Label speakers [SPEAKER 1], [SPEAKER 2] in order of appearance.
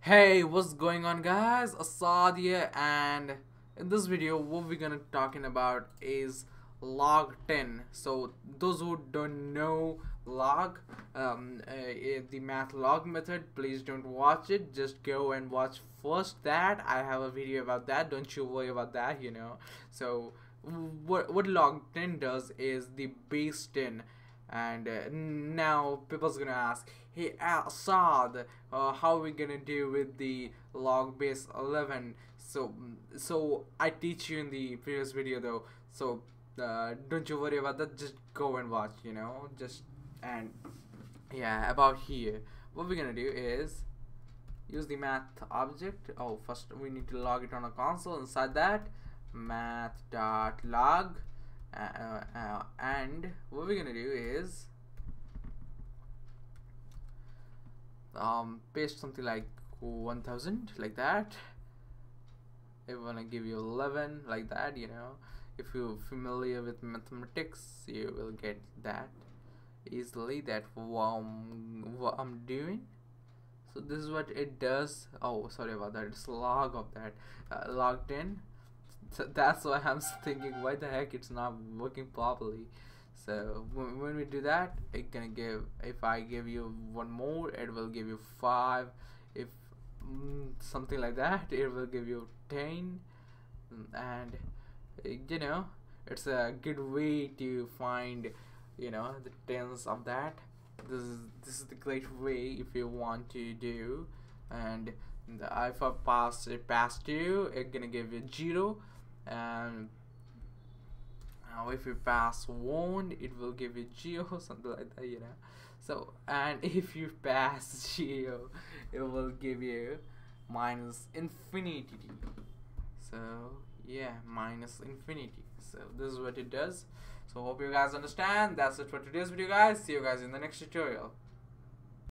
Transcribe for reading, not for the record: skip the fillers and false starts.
[SPEAKER 1] Hey, what's going on, guys? Assad here, and in this video what we're gonna talking about is log10. So those who don't know log, the math log method, please don't watch it. Just go and watch first that. I have a video about that. Don't you worry about that. So what log10 does is the base 10. And now people's gonna ask, hey Assad, how are we gonna do with the log base 11? So I teach you in the previous video though, so don't you worry about that. Just go and watch, just. And yeah, about here what we're gonna do is use the math object. Oh, first we need to log it on a console. Inside that, math.log, and what we're gonna do is paste something like 1000 like that. If we wanna give you 11 like that, if you're familiar with mathematics, you will get that easily. That what I'm doing. So this is what it does. Oh, sorry about that. It's log of that, log 10. So that's why I'm thinking, why the heck it's not working properly. So when we do that, it's gonna give, if I give you one more, it will give you 5. If something like that, it will give you 10. And it's a good way to find the tens of that. This is the great way if you want to do. And if I pass 2, it's gonna give you 0. And now if you pass 1, it will give you 0, something like that. So, and if you pass 0, it will give you minus infinity. So yeah, minus infinity. So this is what it does. So hope you guys understand. That's it for today's video, guys. See you guys in the next tutorial.